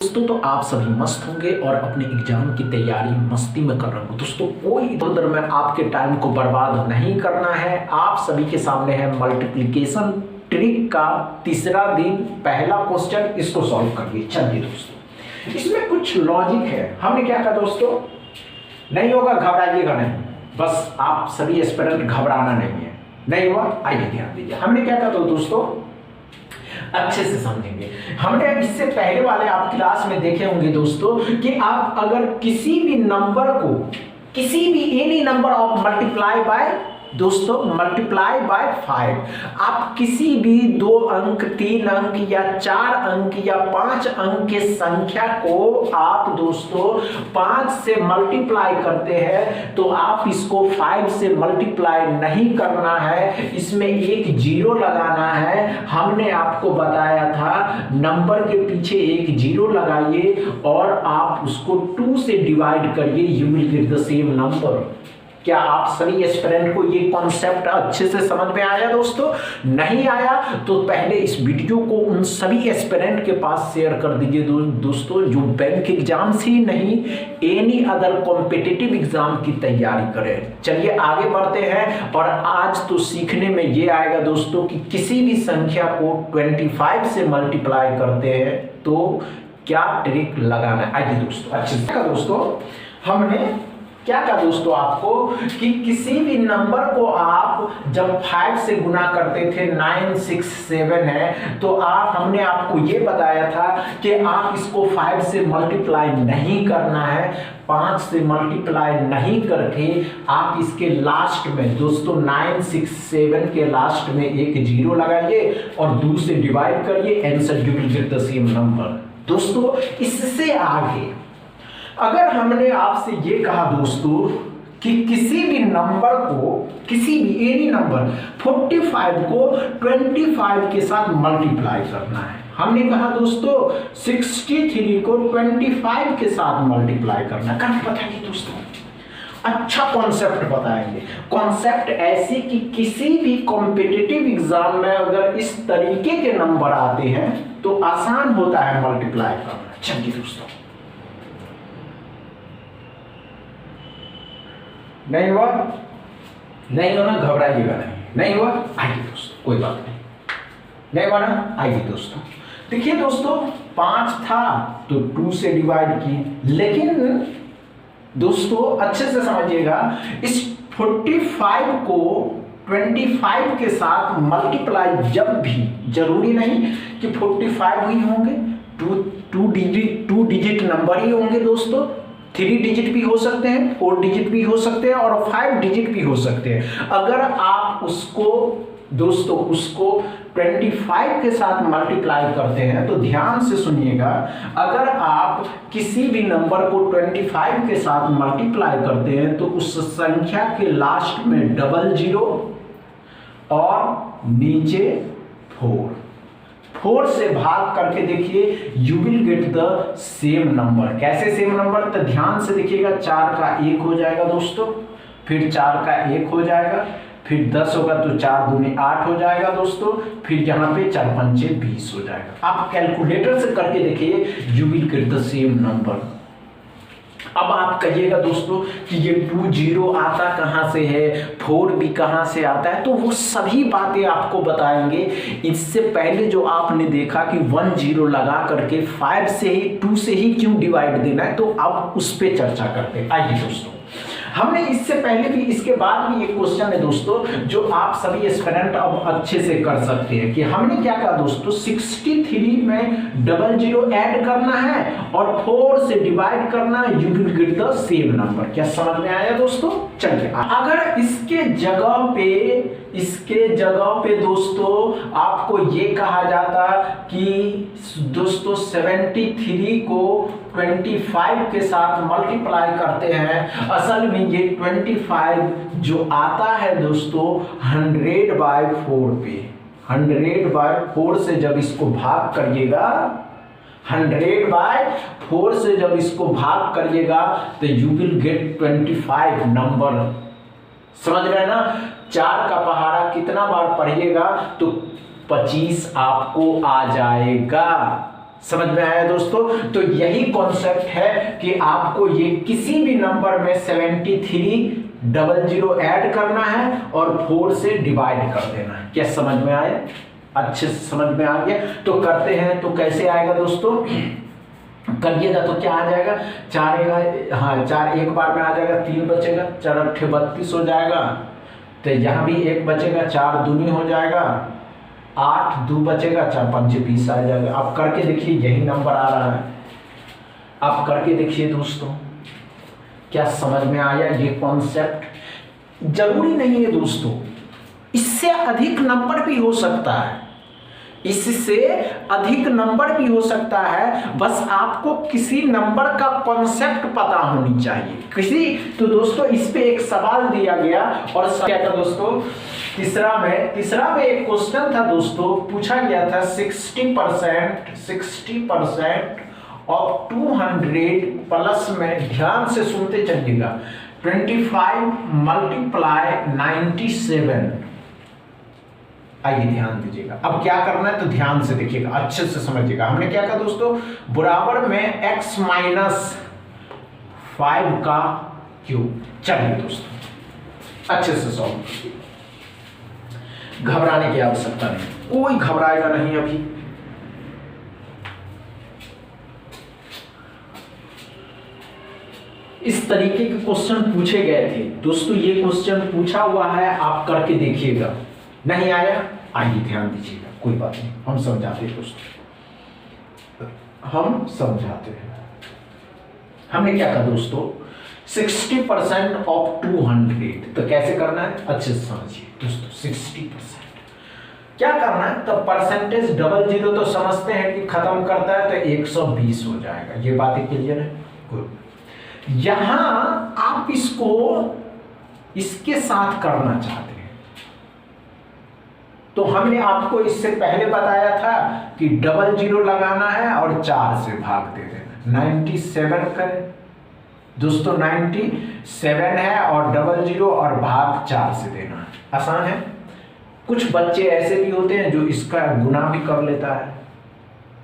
दोस्तों तो आप सभी मस्त होंगे और अपने एग्जाम की तैयारी मस्ती में कर रहे हो। दोस्तों कोई इधर में आपके टाइम को बर्बाद नहीं करना है। आप सभी के सामने है मल्टीप्लिकेशन ट्रिक का तीसरा दिन, पहला क्वेश्चन, इसको सॉल्व करिए। चलिए दोस्तों, इसमें कुछ लॉजिक है। हमने क्या कहा दोस्तों, नहीं होगा घबराइएगा नहीं, बस आप सभी एस्पिरेंट घबराना नहीं है। नहीं हुआ, आइए ध्यान दीजिए। हमने क्या कहा दोस्तों, अच्छे से समझेंगे। हमने इससे पहले वाले आप क्लास में देखे होंगे दोस्तों कि आप अगर किसी भी नंबर को, किसी भी any number of multiply by दोस्तों मल्टीप्लाई बाय 5, आप किसी भी 2 अंक 3 अंक या 4 अंक या 5 अंक के संख्या को आप दोस्तों 5 से मल्टीप्लाई करते हैं तो आप इसको 5 से मल्टीप्लाई नहीं करना है, इसमें एक जीरो लगाना है। हमने आपको बताया था नंबर के पीछे एक जीरो लगाइए और आप उसको 2 से डिवाइड करिए, you will get the same number. क्या आप सभी एस्पिरेंट को ये कॉन्सेप्ट अच्छे से समझ में आया दोस्तों? नहीं आया तो पहले इस वीडियो को उन सभी एस्पिरेंट के पास शेयर कर दीजिए दोस्तों जो बैंक एग्जाम्स ही नहीं एनी अदर कॉम्पिटिटिव एग्जाम की तैयारी करें। चलिए आगे बढ़ते हैं और आज तो सीखने में ये आएगा दोस्तों कि किसी भी संख्या को 25 से मल्टीप्लाई करते हैं तो क्या ट्रिक लगाना है। आइए दोस्तों, अच्छे से दोस्तों हमने क्या कहा दोस्तों आपको कि किसी भी नंबर को आप जब 5 से गुना करते थे, 9 6 7 है, तो हमने आपको ये बताया था कि आप इसको 5 से मल्टीप्लाई नहीं करना है। 5 से मल्टीप्लाई नहीं करके आप इसके लास्ट में दोस्तों 9 6 7 के लास्ट में एक जीरो लगाइए और 2 से डिवाइड करिए, answer you will get the same number. दोस्तों इससे आगे अगर हमने आपसे ये कहा दोस्तों कि किसी भी नंबर को, किसी भी एनी नंबर 45 को 25 के साथ मल्टीप्लाई करना है। हमने कहा दोस्तों 63 को 25 के साथ मल्टीप्लाई करना है। कहाँ बताइए दोस्तों, अच्छा कॉन्सेप्ट बताएंगे। कॉन्सेप्ट ऐसे कि किसी भी कॉम्पिटिटिव एग्जाम में अगर इस तरीके के नंबर आते हैं तो आसान होता है मल्टीप्लाई करना। चलिए दोस्तों, नहीं हुआ, नहीं होना, घबराइएगा नहीं हुआ, आइए दोस्तों, कोई बात नहीं हुआ ना, आइए दोस्तों। देखिए दोस्तों 5 था तो 2 से डिवाइड किए, लेकिन दोस्तों अच्छे से समझिएगा, इस 45 को 25 के साथ मल्टीप्लाई जब भी, जरूरी नहीं कि 45 ही होंगे, 2 डिजिट नंबर ही होंगे दोस्तों। 3 डिजिट भी हो सकते हैं, 4 डिजिट भी हो सकते हैं और 5 डिजिट भी हो सकते हैं। अगर आप उसको दोस्तों 25 के साथ मल्टीप्लाई करते हैं तो ध्यान से सुनिएगा, अगर आप किसी भी नंबर को 25 के साथ मल्टीप्लाई करते हैं तो उस संख्या के लास्ट में डबल जीरो और नीचे 4 से भाग करके देखिए, you will get the same number. कैसे सेम नंबर? तो ध्यान से देखिएगा, 4 का 1 हो जाएगा दोस्तों, फिर 4 का 1 हो जाएगा, फिर 10 होगा तो 4 दूनी 8 हो जाएगा दोस्तों, फिर यहाँ पे 4 पंचे 20 हो जाएगा। आप कैलकुलेटर से करके देखिए, you will get the same number. अब आप कहिएगा दोस्तों कि ये 2 जीरो आता कहाँ से है, 4 भी कहाँ से आता है, तो वो सभी बातें आपको बताएंगे। इससे पहले जो आपने देखा कि 1 जीरो लगा करके 5 से ही 2 से ही क्यों डिवाइड देना है, तो अब उस पर चर्चा करते हैं। आइए दोस्तों, हमने इससे पहले भी, इसके बाद भी एक क्वेश्चन है दोस्तों जो आप सभी एस्पिरेंट अब अच्छे से कर सकते हैं कि हमने क्या कहा दोस्तों, 63 में डबल जीरो ऐड करना है और 4 से डिवाइड करना है, you will get the same number. क्या समझ में आया दोस्तों? चलिए, अगर इसके जगह पे दोस्तों आपको ये कहा जाता कि दोस्तों 73 को 25 के साथ मल्टीप्लाई करते हैं, असल में ये 25 जो आता है दोस्तों 100/4 पे, 100/4 से जब इसको भाग करिएगा, 100/4 से जब इसको भाग करिएगा तो यू विल गेट 25 नंबर। समझ रहे हैं ना? 4 का पहाड़ा कितना बार पढ़िएगा तो 25 आपको आ जाएगा। समझ में आया दोस्तों? तो यही कॉन्सेप्ट है कि आपको ये किसी भी नंबर में 7300 ऐड करना है और 4 से डिवाइड कर देना है। क्या समझ में आया? अच्छे से समझ में आ गया? तो करते हैं। तो कैसे आएगा दोस्तों? करिएगा तो क्या आ जाएगा? 4 हाँ 4 एक बार में आ जाएगा, 3 बचेगा, 4 8 32 हो जाएगा। तो यहाँ भी 1 बचेगा, 4 दूनी हो जाएगा, 8 2 बचेगा, 4 5 20 आ जाएगा। आप करके देखिए, यही नंबर आ रहा है। आप करके देखिए दोस्तों, क्या समझ में आया ये कॉन्सेप्ट? जरूरी नहीं है दोस्तों, इससे अधिक नंबर भी हो सकता है, इससे अधिक नंबर भी हो सकता है। बस आपको किसी नंबर का कॉन्सेप्ट पता होनी चाहिए। तो दोस्तों इस पे एक सवाल दिया गया और क्या था दोस्तों? तीसरा में एक क्वेश्चन था दोस्तों, पूछा गया था 60% ऑफ 200 प्लस में, ध्यान से सुनते चलिएगा, 25 मल्टीप्लाई 97। आइए ध्यान दीजिएगा। अब क्या करना है तो ध्यान से देखिएगा, अच्छे से समझिएगा। हमने क्या कहा दोस्तों? बराबर में x माइनस 5 का क्यूब। चलिए दोस्तों अच्छे से सॉल्व करिए, घबराने की आवश्यकता नहीं, कोई घबराएगा नहीं। अभी इस तरीके के क्वेश्चन पूछे गए थे दोस्तों, ये क्वेश्चन पूछा हुआ है, आप करके देखिएगा। नहीं आया? आइए ध्यान दीजिएगा, कोई बात नहीं, हम समझाते हैं दोस्तों, हम समझाते हैं। हमने क्या कहा दोस्तों? 60% ऑफ 200। तो कैसे करना है अच्छे से समझिए दोस्तों। 60% क्या करना है? तो परसेंटेज 00 तो समझते हैं कि खत्म करता है, तो 120 हो जाएगा। ये बातें क्लियर है? यहां आप इसको इसके साथ करना चाहते हैं, तो हमने आपको इससे पहले बताया था कि 00 लगाना है और 4 से भाग दे देना। 97 करें दोस्तों, 97 है और 00 और भाग 4 से देना है। आसान है। कुछ बच्चे ऐसे भी होते हैं जो इसका गुना भी कर लेता है,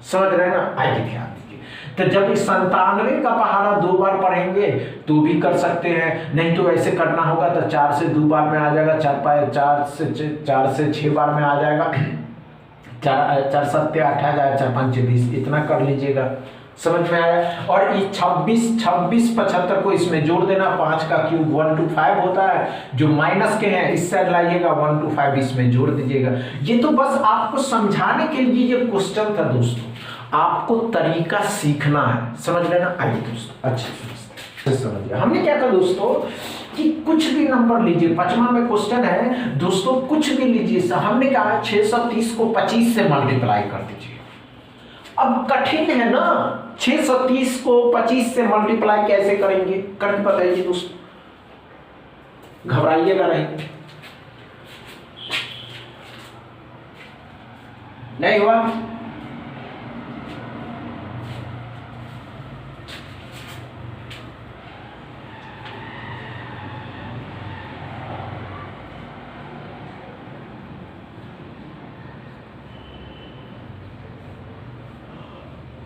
समझ रहे ना? आइए ध्यान दीजिए। तो जब इस 97 का पहाड़ा 2 बार पढ़ेंगे तो भी कर सकते हैं, नहीं तो ऐसे करना होगा तो 4 से 2 बार में आ जाएगा, 4 से 6 बार में आ जाएगा, 4 7 8 आ जाएगा, 4 5 20, इतना कर लीजिएगा। समझ में आया? और ये 26 75 को इसमें जोड़ देना, 5 का क्यूब 125 होता है, जो माइनस के हैं इस साइड लाइएगा, 125 इसमें जोड़ दीजिएगा। ये तो बस आपको समझाने के लिए ये क्वेश्चन था दोस्तों, आपको तरीका सीखना है, समझ लेना। आइए दोस्तों अच्छे से समझिए। हमने क्या कहा दोस्तों कि कुछ भी नंबर लीजिए, 5वां में क्वेश्चन है दोस्तों, कुछ भी लीजिए। हमने कहा 630 को 25 से मल्टीप्लाई कर दीजिए। अब कठिन है ना, 630 को 25 से मल्टीप्लाई कैसे करेंगे? करके बताइए दोस्तों, घबराइएगा नहीं हुआ?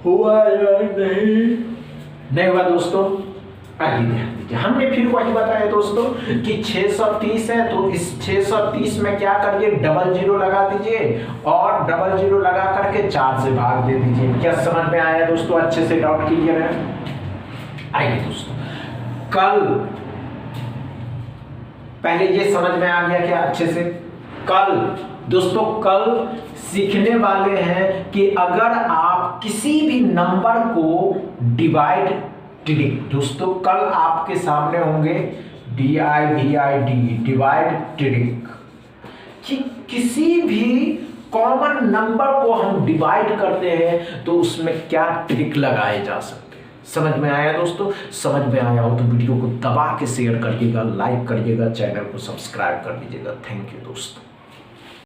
हुआ या नहीं हुआ दोस्तों? आइए ध्यान दीजिए। हमने फिर वही बताया दोस्तों कि 630 है, तो इस 630 में क्या करिए? 00 लगा दीजिए और 00 लगा करके 4 से भाग दे दीजिए। क्या समझ में आया दोस्तों? अच्छे से डाउट क्लियर है? आइए दोस्तों, कल पहले ये समझ में आ गया क्या अच्छे से? कल दोस्तों, कल सीखने वाले हैं कि अगर आप किसी भी नंबर को डिवाइड ट्रिक, दोस्तों कल आपके सामने होंगे DIVID डिवाइड ट्रिक, कि किसी भी कॉमन नंबर को हम डिवाइड करते हैं तो उसमें क्या ट्रिक लगाए जा सकते हैं। समझ में आया दोस्तों? समझ में आया हो तो वीडियो को दबा के शेयर करिएगा, लाइक करिएगा, चैनल को सब्सक्राइब कर लीजिएगा। थैंक यू दोस्तों।